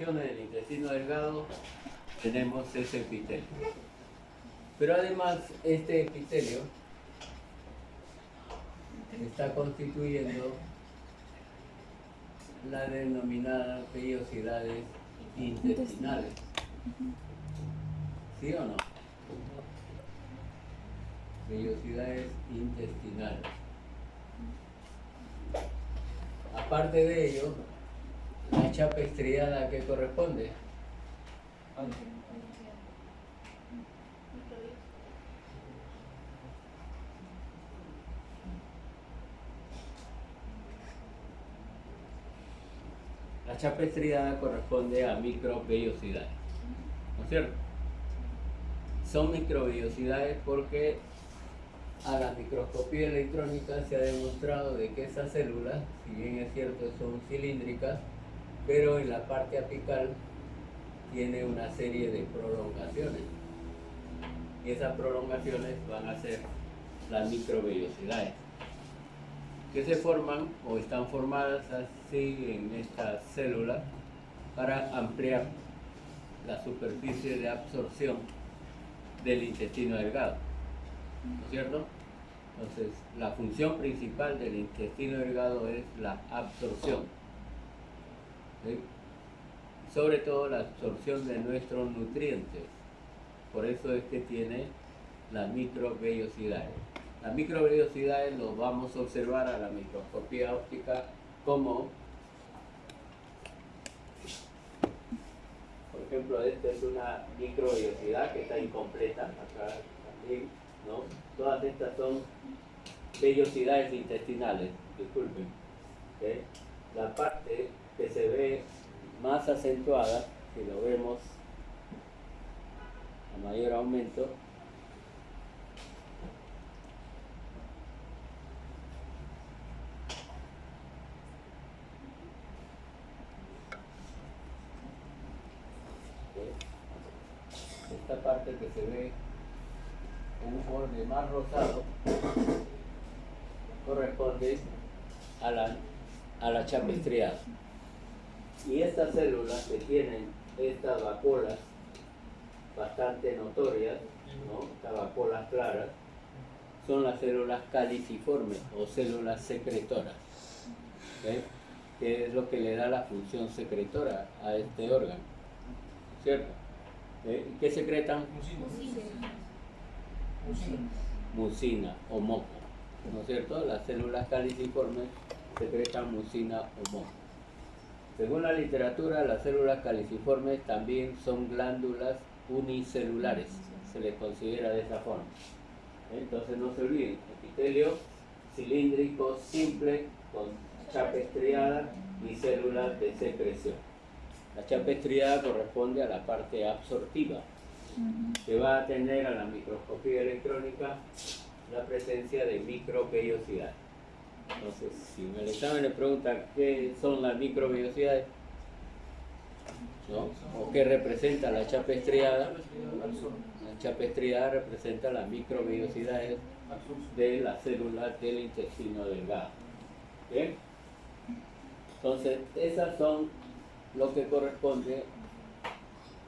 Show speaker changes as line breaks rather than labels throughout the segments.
del intestino delgado tenemos ese epitelio. Pero además este epitelio está constituyendo las denominadas vellosidades intestinales. ¿Sí o no? Vellosidades intestinales. Aparte de ello, la chapa estriada, ¿a qué corresponde? La chapa estriada corresponde a microvellosidades, ¿no es cierto? Son microvellosidades porque a la microscopía electrónica se ha demostrado de que esas células, si bien es cierto son cilíndricas, pero en la parte apical tiene una serie de prolongaciones. Y esas prolongaciones van a ser las microvellosidades, que se forman o están formadas así en estas células para ampliar la superficie de absorción del intestino delgado, ¿no es cierto? Entonces, la función principal del intestino delgado es la absorción, ¿sí? Sobre todo la absorción de nuestros nutrientes. Por eso es que tiene las microvellosidades. Las microvellosidades los vamos a observar a la microscopía óptica como, por ejemplo, esta es una microvellosidad que está incompleta, acá también, ¿no? Todas estas son vellosidades intestinales, disculpen. ¿Okay? La parte que se ve más acentuada, si lo vemos a mayor aumento, esta parte que se ve con un borde más rosado corresponde a la chapa estriada. Y estas células que tienen estas vacuolas bastante notorias, ¿no? Estas vacuolas claras, son las células caliciformes o células secretoras, ¿okay? Que es lo que le da la función secretora a este órgano, ¿cierto? ¿Qué secretan? Mucina o moco, ¿no es cierto? Las células caliciformes secretan mucina o moco. Según la literatura, las células caliciformes también son glándulas unicelulares, se les considera de esa forma. Entonces no se olviden, epitelio cilíndrico simple con chapa estriada y células de secreción. La chapa estriada corresponde a la parte absortiva, que va a tener a la microscopía electrónica la presencia de microvellosidades. Entonces, si en el examen le preguntan qué son las microvellosidades, ¿no? O qué representa la chapa estriada, la chapa estriada representa las microvellosidades de las células del intestino delgado. ¿Bien? Entonces, esas son lo que corresponde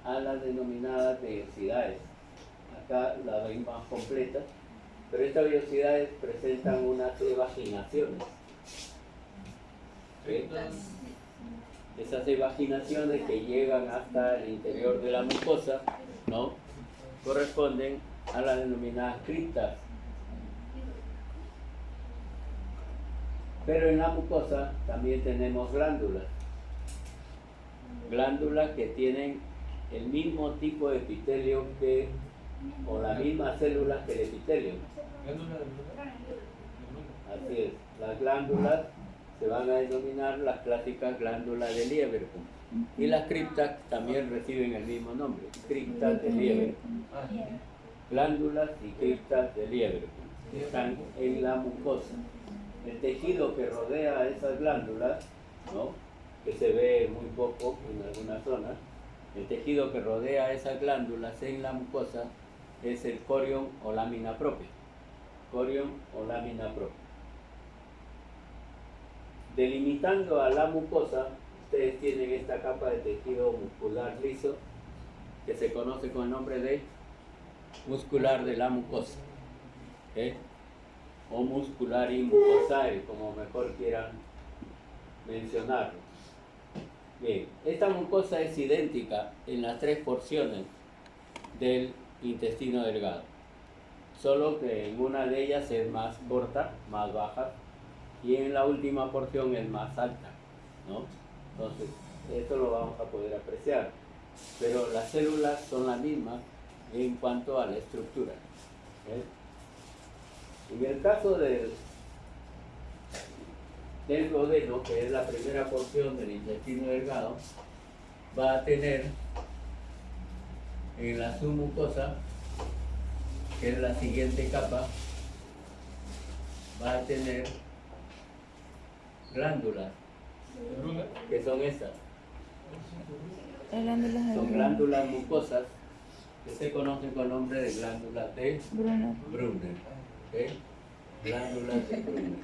a las denominadas vellosidades. Acá la ven más completa, pero estas vellosidades presentan unas evaginaciones. ¿Sí? Esas evaginaciones que llegan hasta el interior de la mucosa, ¿no? Corresponden a las denominadas criptas. Pero en la mucosa también tenemos glándulas. Glándulas que tienen el mismo tipo de epitelio que, o las mismas células que el epitelio. Así es, las glándulas se van a denominar las clásicas glándulas de Lieberkühn. Y las criptas también reciben el mismo nombre, criptas de Lieberkühn. Glándulas y criptas de Lieberkühn están en la mucosa. El tejido que rodea a esas glándulas, ¿no? Que se ve muy poco en algunas zonas, el tejido que rodea a esas glándulas en la mucosa es el corion o lámina propia. Corion o lámina propia. Delimitando a la mucosa ustedes tienen esta capa de tejido muscular liso que se conoce con el nombre de muscular de la mucosa, ¿ok? O muscular y mucosae, como mejor quieran mencionarlo. Bien, esta mucosa es idéntica en las tres porciones del intestino delgado, solo que en una de ellas es más corta, más baja, y en la última porción es más alta, ¿no? Entonces, esto lo vamos a poder apreciar, pero las células son las mismas en cuanto a la estructura, ¿eh? En el caso del duodeno, que es la primera porción del intestino delgado, va a tener en la submucosa, que es la siguiente capa, va a tener glándulas, que son estas. Son glándulas mucosas que se conocen con el nombre de glándulas de Brunner. ¿Okay? Glándulas de Brunner.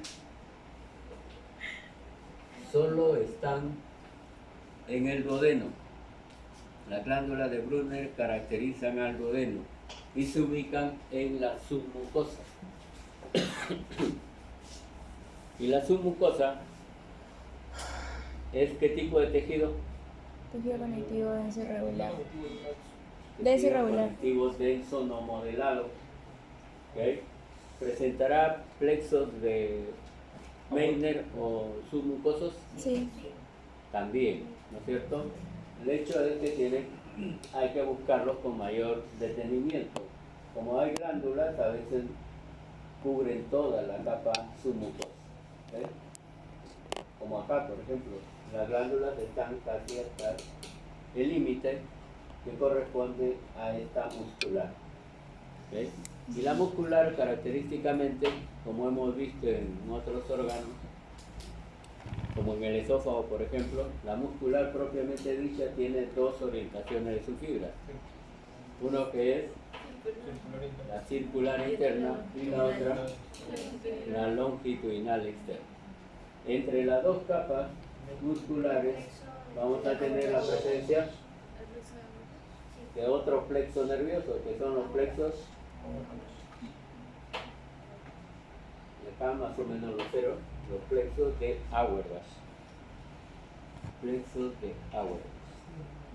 Solo están en el duodeno. Las glándulas de Brunner caracterizan al duodeno y se ubican en la submucosa. Y la submucosa es ¿qué tipo de tejido?
Tejido conectivo denso irregular.
Tejido conectivo denso no modelado. ¿Okay? ¿Presentará plexos de Meissner o submucosos?
Sí.
También, ¿no es cierto? El hecho es que hay que buscarlos con mayor detenimiento. Como hay glándulas, a veces cubren toda la capa submucosa. ¿Okay? Como acá, por ejemplo, las glándulas están casi hasta el límite que corresponde a esta muscular. ¿Okay? Y la muscular, característicamente, como hemos visto en otros órganos, como en el esófago, por ejemplo, la muscular propiamente dicha tiene dos orientaciones de su fibra. Uno que es la circular interna y la otra la longitudinal externa. Entre las dos capas musculares vamos a tener la presencia de otro plexo nervioso, que son los plexos, acá más o menos los ceros, los plexos de Auerbach. Plexos de Auerbach.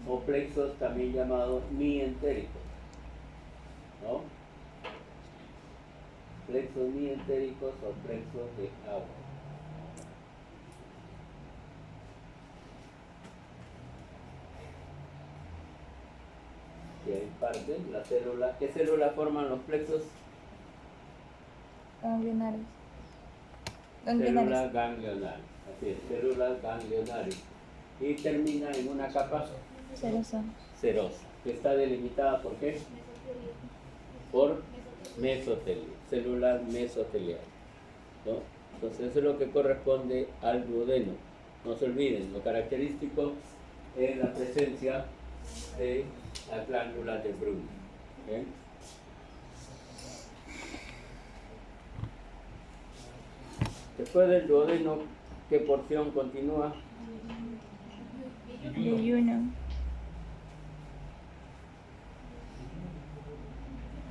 O plexos también llamados mientéricos, ¿no? Plexos mientéricos o plexos de Auerbach. Que hay parte, la célula. ¿Qué célula forman los plexos?
Ganglionares.
Células ganglionares. Así es, células ganglionares. Y termina en una capa
Serosa.
serosa, que está delimitada ¿por qué? Por mesotelio, células mesoteliales, ¿no? Entonces eso es lo que corresponde al duodeno. No se olviden, lo característico es la presencia de las glándulas de Brunner. ¿Okay? Después del duodeno, ¿qué porción continúa?
Yeyuno.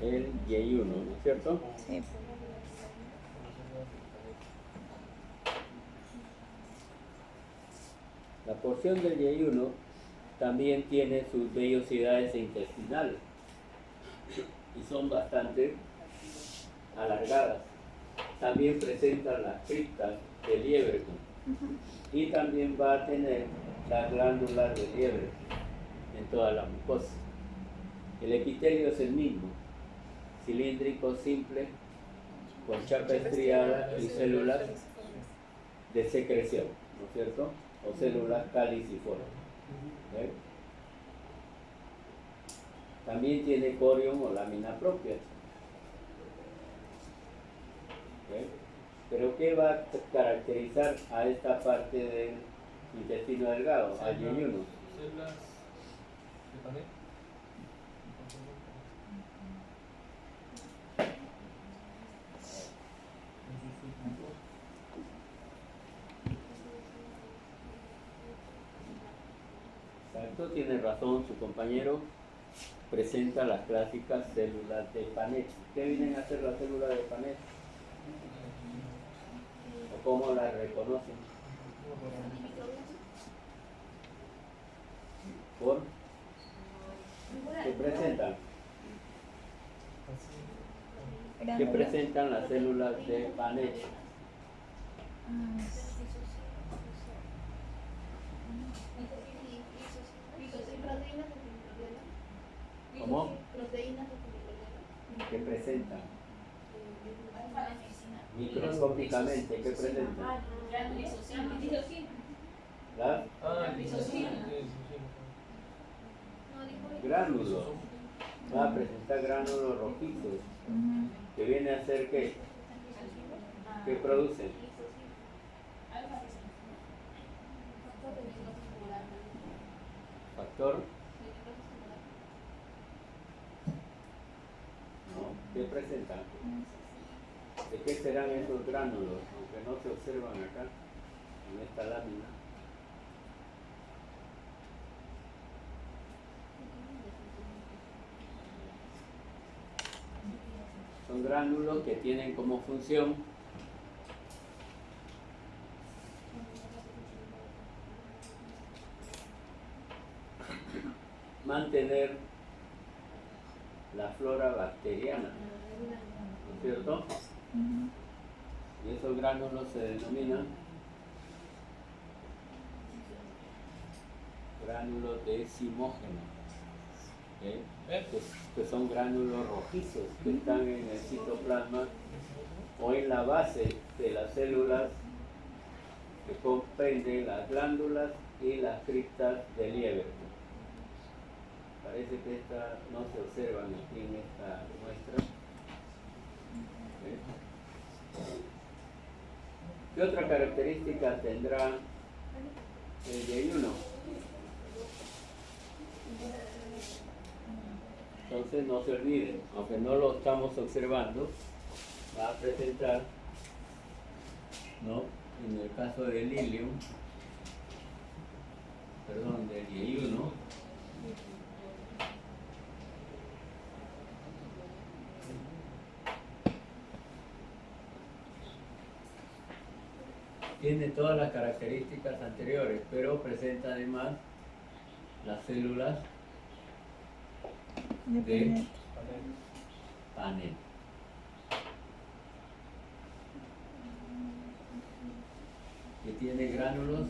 El yeyuno, ¿no es cierto?
Sí.
La porción del yeyuno también tiene sus vellosidades intestinales y son bastante alargadas. También presentan las criptas de liebre y también va a tener las glándulas de liebre en toda la mucosa. El epitelio es el mismo, cilíndrico simple, con chapa estriada y células de secreción, ¿no es cierto? O células caliciformes. ¿Okay? También tiene corium o lámina propia. ¿Okay? Pero ¿qué va a caracterizar a esta parte del intestino delgado, al yeyuno?
Células de pared.
esto tiene razón su compañero, presenta las clásicas células de Panet. ¿Qué vienen a hacer las células de Panet? ¿O cómo las reconocen? ¿Por qué presentan? ¿Qué
Granular.
presentan las células de Panet?
Ah,
¿Cómo? ¿Qué presentan? Microscópicamente, ¿qué presentan? Las gránulos. Va a presentar gránulos rojizos.
ujú.
¿Que viene a ser qué? ¿Qué producen? Factor. ¿No? ¿Qué presentan? ¿De qué serán esos gránulos? Aunque no se observan acá, en esta lámina. Son gránulos que tienen como función mantener la flora bacteriana, ¿no es cierto?
Ujú.
Y esos gránulos se denominan gránulos decimógenos, ¿ok? Que son gránulos rojizos que están en el citoplasma o en la base de las células que comprenden las glándulas y las criptas de Lieberman. Parece que estas no se observan aquí en esta muestra. ¿Qué otra característica tendrá el yeyuno? Entonces no se olviden, aunque no lo estamos observando, va a presentar, ¿no? En el caso del Lilium, perdón, del yeyuno, tiene todas las características anteriores, pero presenta además las células
De
de
Panet.
Panet. Que tiene gránulos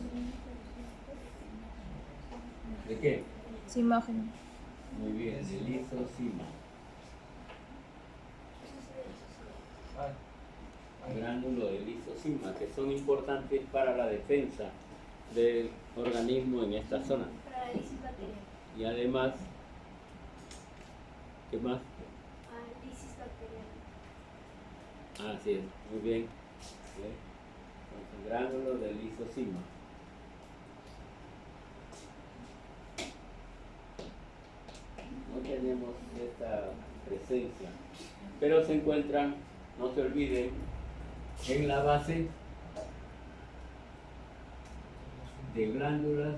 ¿de qué?
Simógeno.
Muy bien, de lisosima. Gránulos de lisosima que son importantes para la defensa del organismo en esta zona. Y además, ¿qué más? Ah, así es, muy bien. Entonces, gránulos de lisosima. No tenemos esta presencia, pero se encuentran, no se olviden, en la base de glándulas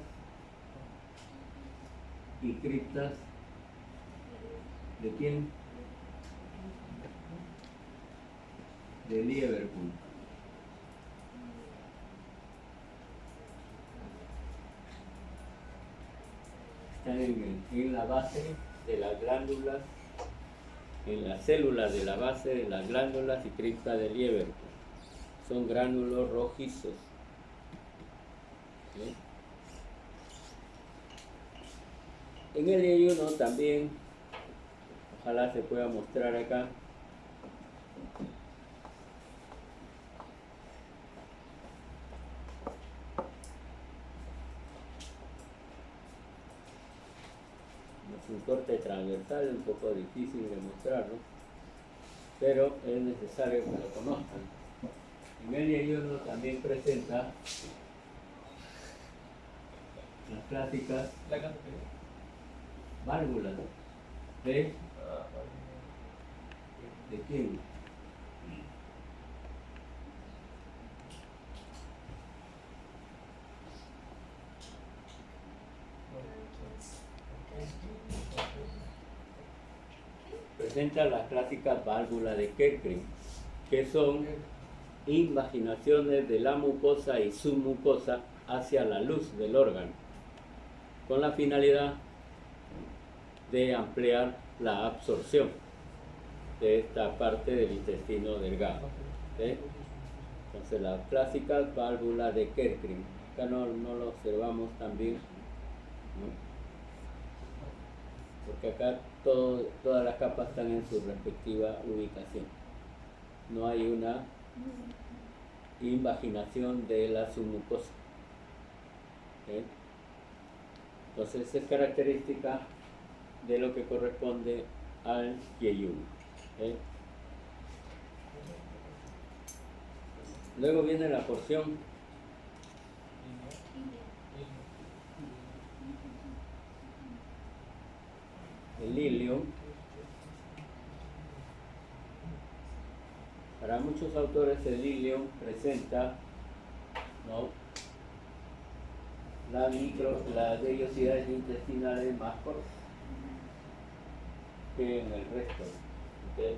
y criptas ¿de quién? De Lieberkuhn. Están en la base de las glándulas, en las células de la base de las glándulas y cripta de Lieberkuhn. Son gránulos rojizos. ¿Sí? En el yeyuno también, ojalá se pueda mostrar acá, es un corte transversal, un poco difícil de mostrarlo, pero es necesario que lo conozcan. En el yeyuno también presenta las clásicas válvulas de quién? presenta las clásicas válvulas de Kerkring, que son invaginaciones de la mucosa y submucosa hacia la luz del órgano, con la finalidad de ampliar la absorción de esta parte del intestino delgado. ¿Sí? Entonces las clásicas válvulas de Kerkring, acá no lo observamos también, ¿no? Porque acá todas las capas están en su respectiva ubicación. No hay una invaginación de la submucosa. ¿Sí? Entonces esa es característica de lo que corresponde al Kieyun. ¿Sí? Luego viene la porción el ilium. Para muchos autores el ilium presenta, ¿no?, las vellosidades intestinales más cortas que en el resto. ¿Okay?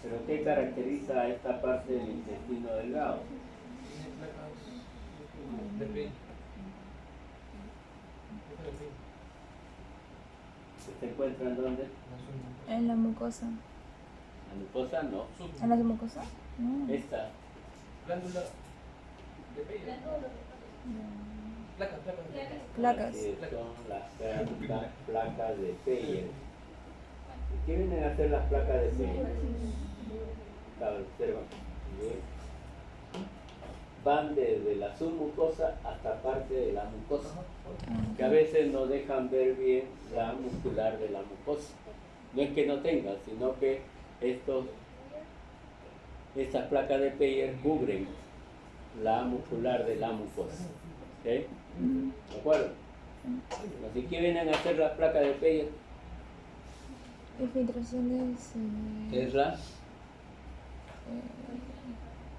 Pero ¿qué caracteriza a esta parte del intestino delgado? ¿Se encuentra en dónde?
En la mucosa.
La mucosa no.
¿En la mucosa? No.
Esta.
Glándula de Peyer.
Placas.
Son las placas de Peyer. ¿Qué vienen a hacer las placas de Peyer? Observa. Van desde la submucosa hasta parte de la mucosa, que a veces no dejan ver bien la muscular de la mucosa. No es que no tenga, sino que estas placas de Peyer cubren la muscular de la mucosa. ¿Sí? ¿De acuerdo? Así que vienen a hacer las placas de Peyer.
Infiltraciones.
Es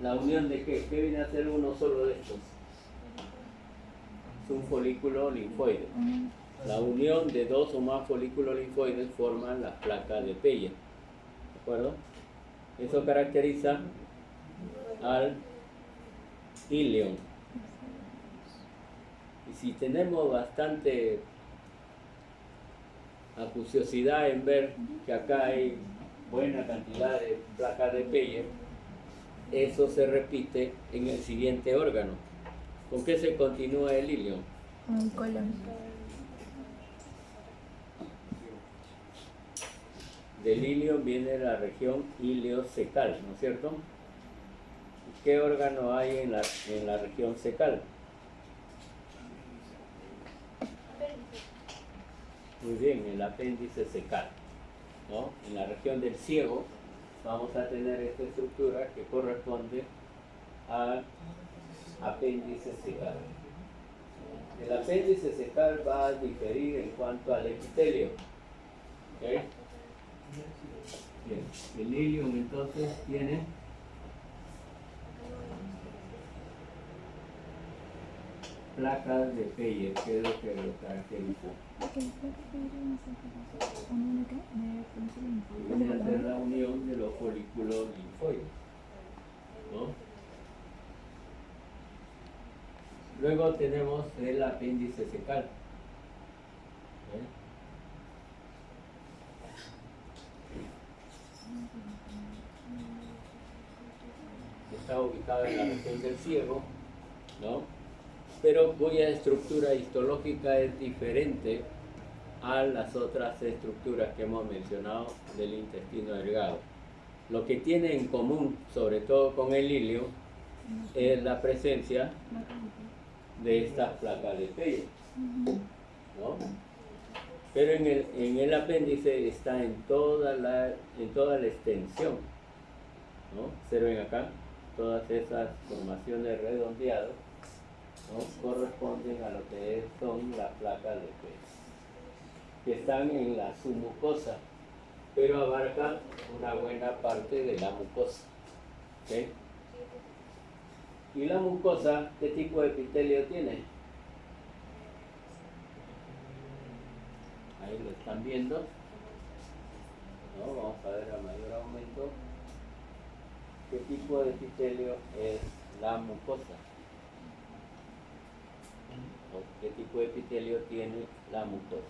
la unión de qué viene a ser uno solo de estos. Es un folículo linfoide. La unión de dos o más folículos linfoides forman las placas de Peyer. ¿De acuerdo? Eso caracteriza al ilium. Y si tenemos bastante acuciosidad en ver que acá hay buena cantidad de placas de Peyer, eso se repite en el siguiente órgano. ¿Con qué se continúa el ilium?
Con el colon.
Del ilium viene la región iliocecal, ¿no es cierto? ¿Qué órgano hay en la región cecal? Muy bien, el apéndice cecal, ¿no? En la región del ciego vamos a tener esta estructura que corresponde al apéndice cecal. El apéndice cecal va a diferir en cuanto al epitelio. ¿Okay? Bien. El ilium entonces tiene placas de Peyer, que es lo que lo caracteriza. Viene a ser la unión de los folículos linfoides, ¿no? Luego tenemos el apéndice cecal. Está ubicado en la región del ciego, ¿no? Pero cuya estructura histológica es diferente a las otras estructuras que hemos mencionado del intestino delgado. Lo que tiene en común, sobre todo con el ilium, es la presencia de estas placas de Peyer, ¿no? Pero en el apéndice está en toda la extensión, ¿no? Observen acá, todas esas formaciones redondeadas, ¿no?, corresponden a lo que son las placas de Peyer, que están en la submucosa, pero abarcan una buena parte de la mucosa. ¿Okay? ¿Y la mucosa qué tipo de epitelio tiene? Ahí lo están viendo. ¿No? Vamos a ver a mayor aumento qué tipo de epitelio es la mucosa. ¿O qué tipo de epitelio tiene la mucosa?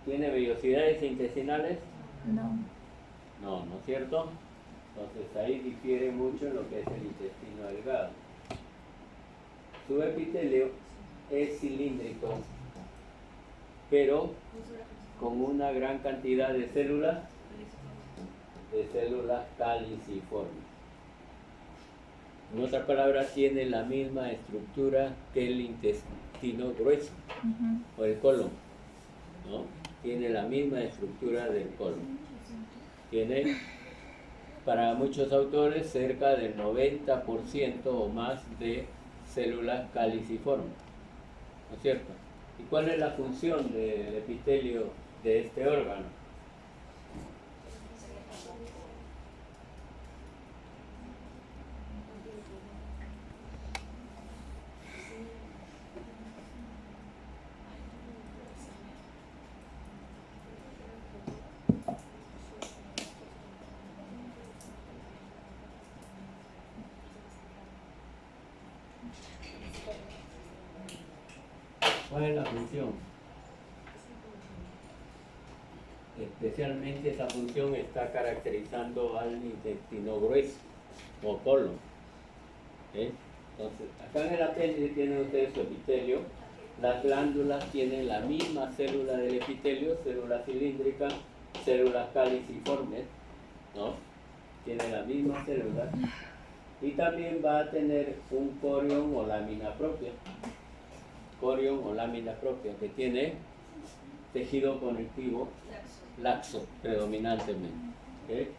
¿Tiene vellosidades intestinales?
No.
No, ¿no es cierto? Entonces ahí difiere mucho en lo que es el intestino delgado. Su epitelio es cilíndrico, pero con una gran cantidad de células caliciformes. En otras palabras, tiene la misma estructura que el intestino grueso o el colon, ¿no? Tiene la misma estructura del colon. Tiene, para muchos autores, cerca del 90% o más de células caliciformes, ¿no es cierto? ¿Y cuál es la función del epitelio de este órgano? ¿Cuál es la función? Especialmente esa función está caracterizando al intestino grueso o colon. Entonces, acá en el apéndice tienen ustedes su epitelio. Las glándulas tienen la misma célula del epitelio, célula cilíndrica, células caliciformes, ¿no? Tiene la misma célula. Y también va a tener un corión o lámina propia. Corión o lámina propia, que tiene tejido conectivo laxo predominantemente. ¿Okay?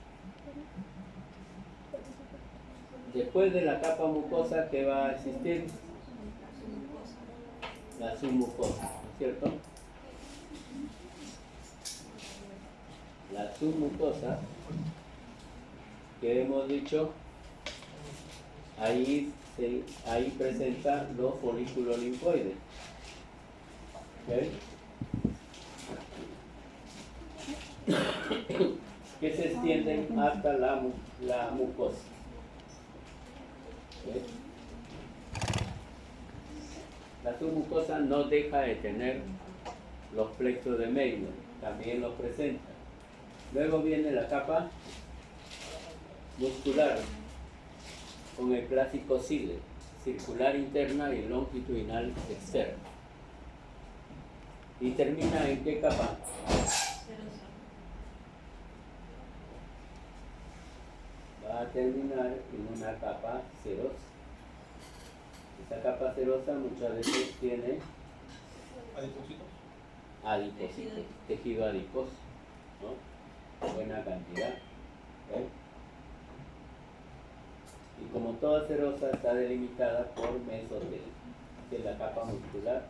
Después de la capa mucosa, ¿qué va a existir? La submucosa, ¿no es cierto? La submucosa, que hemos dicho, ahí presenta los folículos linfoides. ¿Okay? Que se extienden hasta la mucosa. ¿Okay? La submucosa no deja de tener los plexos de Meynell, también los presenta. Luego viene la capa muscular con el clásico cile, circular interna y longitudinal externa. ¿Y termina en qué capa? Va a terminar en una capa serosa. Esa capa serosa muchas veces tiene adipocitos, tejido adiposo, ¿no? Buena cantidad. ¿Okay? Y como toda serosa está delimitada por mesotelio, que es la capa muscular.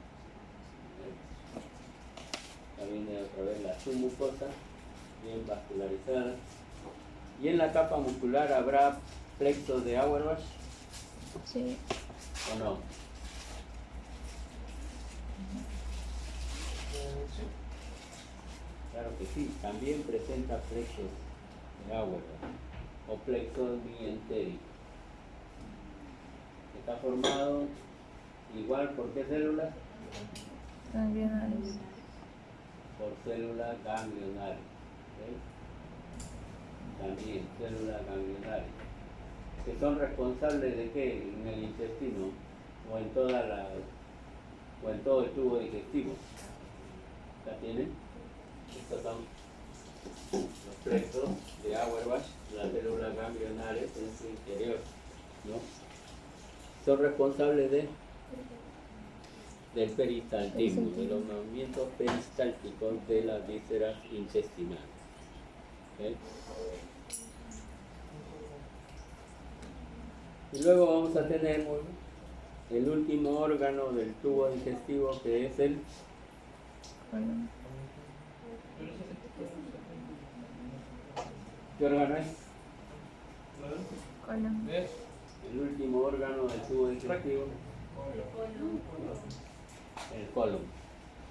Acá viene otra vez la submucosa, bien vascularizada. Y en la capa muscular habrá plexos de Auerbach.
Sí.
¿O no? Claro que sí, también presenta plexos de Auerbach o plexos mientéricos. Está formado igual por qué células?
Ganglionares.
Por células ganglionares. ¿Okay? También células ganglionares. Que son responsables de qué en el intestino o en todo el tubo digestivo. ¿La tienen? Estos son los plexos de Auerbach, las células ganglionares en su interior, ¿no? Son responsables del peristaltismo, de los movimientos peristálticos de las vísceras intestinales. ¿Okay? Y luego vamos a tener el último órgano del tubo digestivo, que es el
Colon.
¿qué órgano es?
Colon.
¿Ves?
El último órgano del tubo digestivo, el colon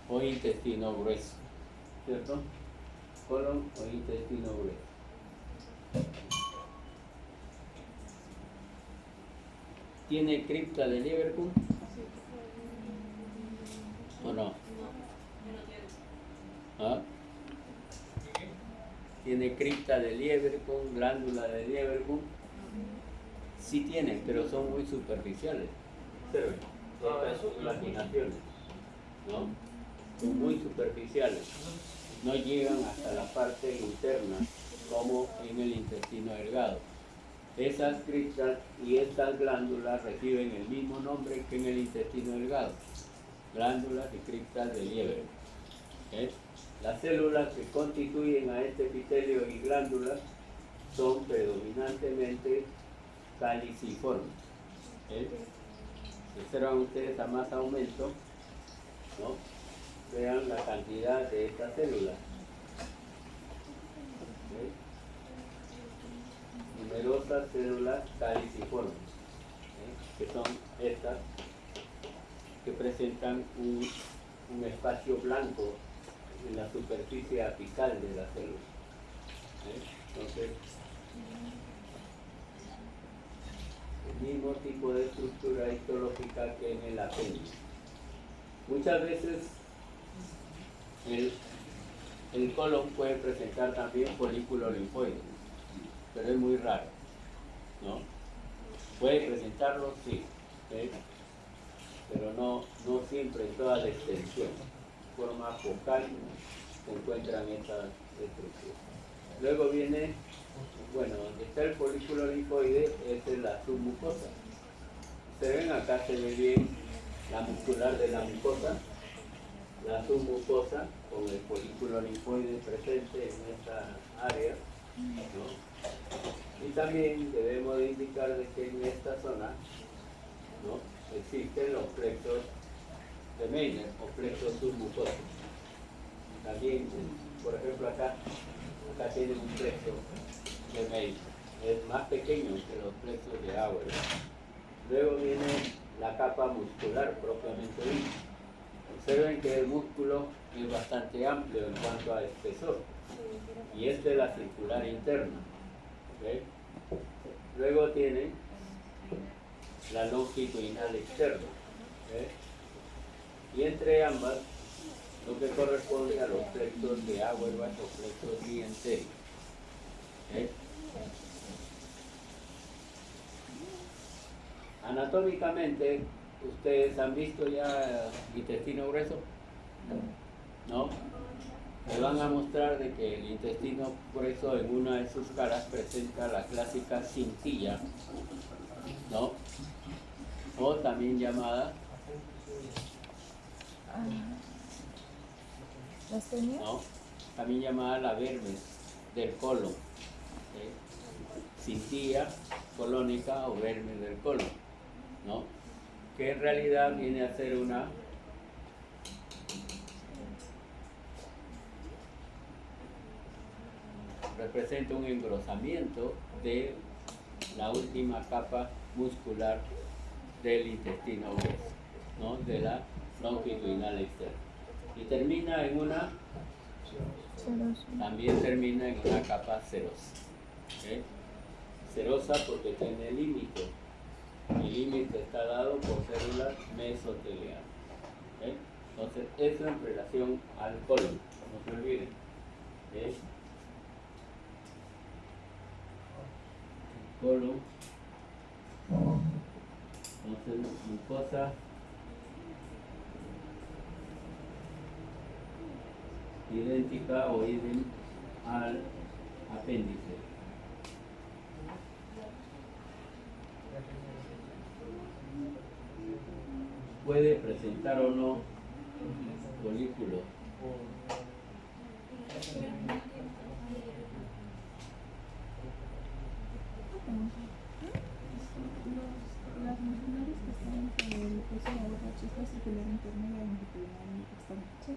o intestino grueso, ¿cierto? Colon o intestino grueso. ¿Tiene cripta de Lieberkühn o no? ¿Ah? ¿Tiene cripta de Lieberkühn, glándula de Lieberkühn? Sí tienen, pero son muy superficiales. Observen, estas imaginaciones, ¿no? Son muy superficiales. No llegan hasta la parte interna, como en el intestino delgado. Esas criptas y estas glándulas reciben el mismo nombre que en el intestino delgado. Glándulas y criptas de Lieberkühn. ¿Okay? Las células que constituyen a este epitelio y glándulas son predominantemente caliciformes. ¿Okay? Observan ustedes a más aumento, ¿no? Vean la cantidad de estas células. ¿Okay? Numerosas células caliciformes, que son estas que presentan un espacio blanco en la superficie apical de la célula. Entonces, el mismo tipo de estructura histológica que en el apéndice. Muchas veces el colon puede presentar también folículo linfoide, pero es muy raro, ¿no? Puede presentarlo, sí, ¿sí? Pero no siempre en toda la extensión. De forma focal se encuentran estas estructuras. Luego viene, bueno, donde está el folículo linfoide, es en la submucosa. Se ven acá, se ve bien la muscular de la mucosa, la submucosa con el folículo linfoide presente en esta área, ¿no? Y también debemos de indicar de que en esta zona, ¿no?, existen los plexos de Meiner o plexos submucosos. También, por ejemplo, acá tienen un plexo de Meiner, es más pequeño que los plexos de Auer. Luego viene la capa muscular propiamente dicha. Observen que el músculo es bastante amplio en cuanto a espesor, y esta es la circular interna. ¿Okay? Luego tiene la longitudinal externa. ¿Okay? Y entre ambas, lo que corresponde a los plexos de Auerbach o plexos dientéricos. ¿Okay? Anatómicamente, ¿ustedes han visto ya intestino grueso? ¿No? Me van a mostrar de que el intestino grueso en una de sus caras presenta la clásica cintilla, ¿no? O también llamada,
¿las tenía?
¿no?, también llamada la vermes del colon, ¿okay? Cintilla colónica o vermes del colon, ¿no?, que en realidad viene a ser una representa un engrosamiento de la última capa muscular del intestino grueso, ¿no?, de la longitudinal externa, y termina en una, también termina en una capa serosa. ¿Okay? Serosa porque tiene límite. El límite está dado por células mesoteliales. ¿Okay? Entonces, eso en relación al colon, no se olviden. ¿Okay? Colon, entonces mucosa idéntica o idem al apéndice. Puede presentar o no folículos.
Las musculares que están por el peso de la boca, es la circular interna y la longitudinal externa. Sí.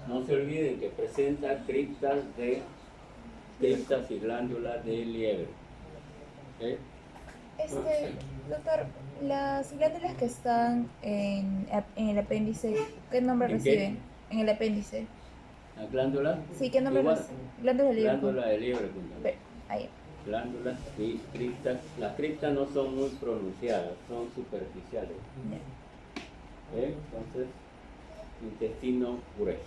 No se olviden que presenta criptas y glándulas de liebre. ¿Ok?
Doctor, las glándulas que están en el apéndice, ¿qué nombre
¿En qué?
reciben? En el apéndice.
¿Las glándulas?
Sí, ¿qué nombre
Igual.
reciben? Glándulas de liebre.
Glándula de liebre. punto.
Ahí.
Glándulas y criptas. Las criptas no son muy pronunciadas, son superficiales.
Ya.
¿Ok? Entonces, intestino grueso.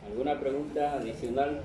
¿Alguna pregunta adicional?